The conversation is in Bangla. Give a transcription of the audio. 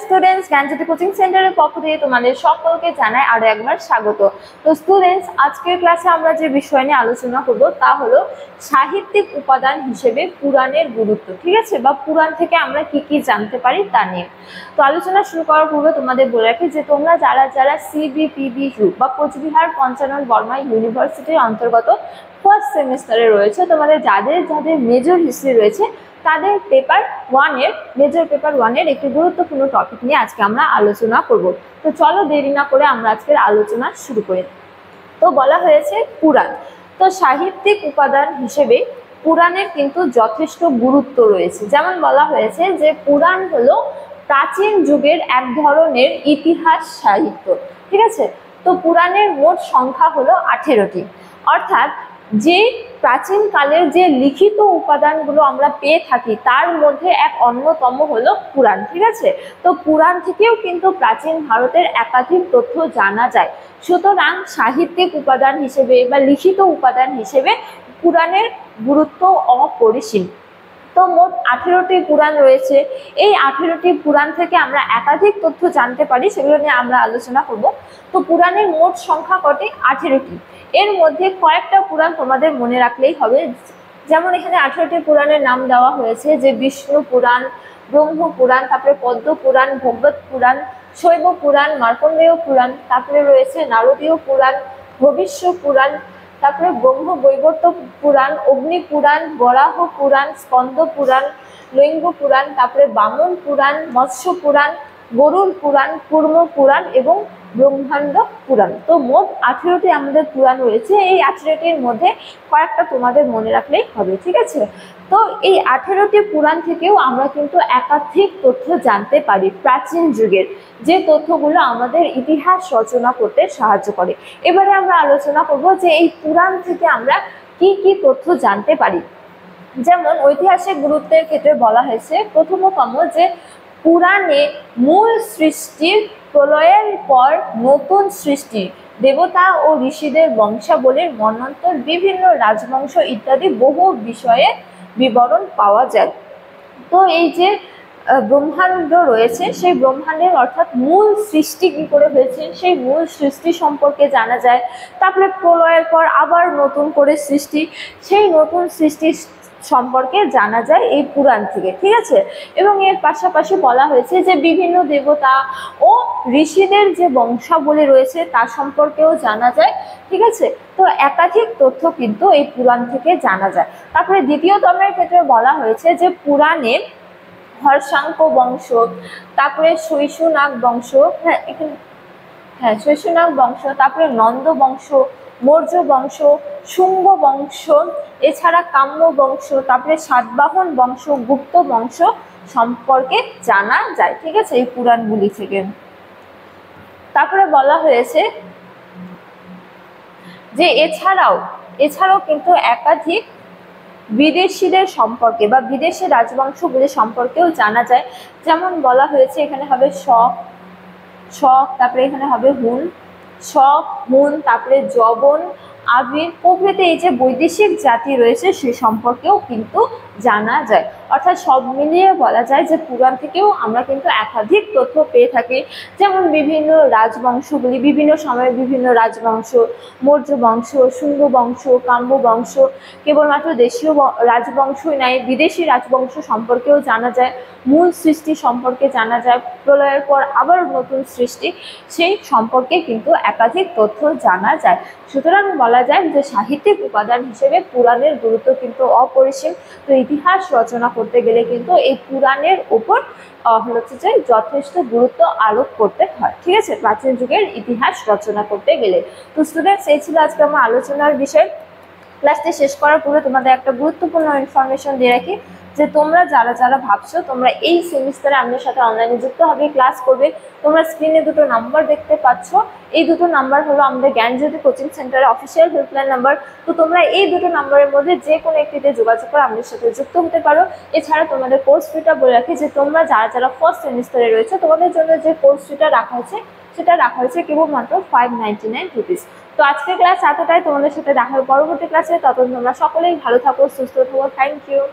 স্টুডেন্টস, জ্ঞানজ্যোতি কোচিং সেন্টারের পক্ষ থেকে তোমাদের সকলকে জানাই আরো একবার স্বাগত। তো স্টুডেন্টস, আজকের ক্লাসে আমরা যে বিষয় নিয়ে আলোচনা করব তা হলো সাহিত্যিক উপাদান হিসেবে পুরাণের গুরুত্ব, ঠিক আছে, বা পুরাণ থেকে আমরা কি কি জানতে পারি তা নিয়ে। তো আলোচনা শুরু করার পূর্বে তোমাদের বলে রাখি যে তোমরা যারা যারা CBPBU বা কোচবিহার পঞ্চানন বর্মা ইউনিভার্সিটির অন্তর্গত ফার্স্ট সেমিস্টারে রয়েছে, তোমাদের যাদের যাদের মেজর হিস্ট্রি রয়েছে তাদের মেজর পেপার 1-এর একটি গুরুত্বপূর্ণ টপিক নিয়ে আজকে আমরা আলোচনা করব। তো চলো দেরি না করে আমরা আজকের আলোচনা শুরু করি। তো বলা হয়েছে পুরাণ, তো সাহিত্যিক উপাদান হিসেবে পুরাণের কিন্তু যথেষ্ট গুরুত্ব রয়েছে। যেমন বলা হয়েছে যে পুরাণ হলো প্রাচীন যুগের এক ধরনের ইতিহাস সাহিত্য, ঠিক আছে। তো পুরাণের মোট সংখ্যা হলো 18টি, অর্থাৎ যে প্রাচীন কালের যে লিখিত উপাদানগুলো আমরা পেয়ে থাকি তার মধ্যে এক অন্যতম হলো পুরাণ, ঠিক আছে। তো পুরাণ থেকেও কিন্তু প্রাচীন ভারতের একাধিক তথ্য জানা যায়। সুতরাং সাহিত্যিক উপাদান হিসেবে বা লিখিত উপাদান হিসেবে পুরাণের গুরুত্ব অপরিসীম। তো মোট 18টি পুরাণ রয়েছে। এই 18টি পুরাণ থেকে আমরা একাধিক তথ্য জানতে পারি, সেগুলো নিয়ে আমরা আলোচনা করব। তো পুরাণের মোট সংখ্যা কটি? 18টি। এর মধ্যে কয়েকটা পুরাণ তোমাদের মনে রাখলেই হবে। যেমন এখানে 18টি পুরাণের নাম দেওয়া হয়েছে, যে বিষ্ণু পুরাণ, ব্রহ্ম পুরাণ, তারপরে পদ্ম পুরাণ, ভগবত পুরাণ, শৈব পুরাণ, মার্কণ্ডেয় পুরাণ, তারপরে রয়েছে নারদীয় পুরাণ, ভবিষ্য পুরাণ, তারপরে ব্রহ্ম বৈবর্ত পুরাণ, অগ্নি পুরাণ, বরাহ পুরাণ, স্কন্দ পুরাণ, লিঙ্গ পুরাণ, তারপরে বামন পুরাণ, মৎস্য পুরাণ, গরুড় পুরাণ, কুর্ম পুরাণ এবং ব্রহ্মাণ্ড পুরাণ। তো মোট 18টি আমাদের পুরাণ রয়েছে। এই 18টির মধ্যে কয়েকটা তোমাদের মনে রাখলেই হবে, ঠিক আছে। তো এই 18টি পুরাণ থেকেও আমরা কিন্তু একাধিক তথ্য জানতে পারি প্রাচীন যুগের, যে তথ্যগুলো আমাদের ইতিহাস রচনা করতে সাহায্য করে। এবারে আমরা আলোচনা করব যে এই পুরাণ থেকে আমরা কি কি তথ্য জানতে পারি। যেমন ঐতিহাসিক গুরুত্বের ক্ষেত্রে বলা হয়েছে প্রথমতম যে পুরাণে মূল সৃষ্টির প্রলয়ের পর নতুন সৃষ্টি, দেবতা ও ঋষিদের বংশাবলীর মন্বন্তর, বিভিন্ন রাজবংশ ইত্যাদি বহু বিষয়ে বিবরণ পাওয়া যায়। তো এই যে ব্রহ্মাণ্ড রয়েছে, সেই ব্রহ্মাণ্ডের অর্থাৎ মূল সৃষ্টি কি করে হয়েছে সেই মূল সৃষ্টি সম্পর্কে জানা যায়। তারপরে প্রলয়ের পর আবার নতুন করে সৃষ্টি, সেই নতুন সৃষ্টি সম্পর্কে জানা যায় এই পুরাণ থেকে, ঠিক আছে। এবং এর পাশাপাশি বলা হয়েছে যে বিভিন্ন দেবতা ও ঋষিদের যে বংশাবলী রয়েছে তার সম্পর্কেও জানা যায়, ঠিক আছে। তো একাধিক তথ্য কিন্তু এই পুরাণ থেকে জানা যায়। তারপরে দ্বিতীয় তমের ক্ষেত্রে বলা হয়েছে যে পুরাণে হর্ষাঙ্ক বংশ, তারপরে শৈশুনাগ বংশ, শৈশুনাগ বংশ, তারপরে নন্দ বংশ, মৌর্য বংশ, শুঙ্গ বংশ, এছাড়া কাম্য বংশ, তারপরে সাতবাহন বংশ, গুপ্ত বংশ সম্পর্কে জানা যায়, ঠিক আছে, এই পুরাণগুলি থেকে। তারপরে বলা হয়েছে যে এছাড়াও কিন্তু একাধিক বিদেশিদের সম্পর্কে বা বিদেশি রাজবংশগুলি সম্পর্কেও জানা যায়। যেমন বলা হয়েছে এখানে হবে শক, তারপরে এখানে হবে হুন, তারপরে যবন, আবির প্রভৃতি এই যে বৈদেশিক জাতি রয়েছে সে সম্পর্কেও কিন্তু জানা যায়। অর্থাৎ সব মিলিয়ে বলা যায় যে পুরাণ থেকেও আমরা কিন্তু একাধিক তথ্য পেয়ে থাকি। যেমন বিভিন্ন রাজবংশগুলি, বিভিন্ন সময়ে বিভিন্ন রাজবংশ, মৌর্য বংশ, শুঙ্গ বংশ, কাম্য বংশ, কেবলমাত্র দেশীয় রাজবংশই নয়, বিদেশি রাজবংশ সম্পর্কেও জানা যায়। মূল সৃষ্টি সম্পর্কে জানা যায়, প্রলয়ের পর আবার নতুন সৃষ্টি, সেই সম্পর্কে কিন্তু একাধিক তথ্য জানা যায়। সুতরাং বলা যায় যে সাহিত্যিক উপাদান হিসেবে পুরাণের গুরুত্ব কিন্তু অপরিসীম। তো ইতিহাস রচনা করতে গেলে কিন্তু এই পুরাণের উপর হচ্ছে যে যথেষ্ট গুরুত্ব আরোপ করতে হয়, ঠিক আছে, প্রাচীন যুগের ইতিহাস রচনা করতে গেলে। তো স্টুডেন্টস, এই ছিল আজকে আমার আলোচনার বিষয়। ক্লাসটি শেষ করার পূর্বে তোমাদের একটা গুরুত্বপূর্ণ ইনফরমেশন দিয়ে রাখি যে তোমরা যারা যারা ভাবছো তোমরা এই সেমিস্টারে আমাদের সাথে অনলাইনে যুক্ত হবে, ক্লাস করবে, তোমরা স্ক্রিনে দুটো নাম্বার দেখতে পাচ্ছ। এই দুটো নাম্বার হলো আমাদের জ্ঞানজ্যোতি কোচিং সেন্টারের অফিসিয়াল হেল্পলাইন নাম্বার। তো তোমরা এই দুটো নাম্বারের মধ্যে যে কোনো একটিতে যোগাযোগ করে আমাদের সাথে যুক্ত হতে পারো। এছাড়া তোমাদের কোর্স ফিটা বলে রাখি যে তোমরা যারা যারা ফার্স্ট সেমিস্টারে রয়েছে তোমাদের জন্য যে কোর্স ফিটা রাখা হয়েছে সেটা রাখা হয়েছে কেবলমাত্র 599 রুপিস। তো আজকের ক্লাস এতটাই, তোমাদের সাথে দেখা হবে পরবর্তী ক্লাসে। ততক্ষণ তোমরা সকলেই ভালো থাকো, সুস্থ থাকো। Thank you.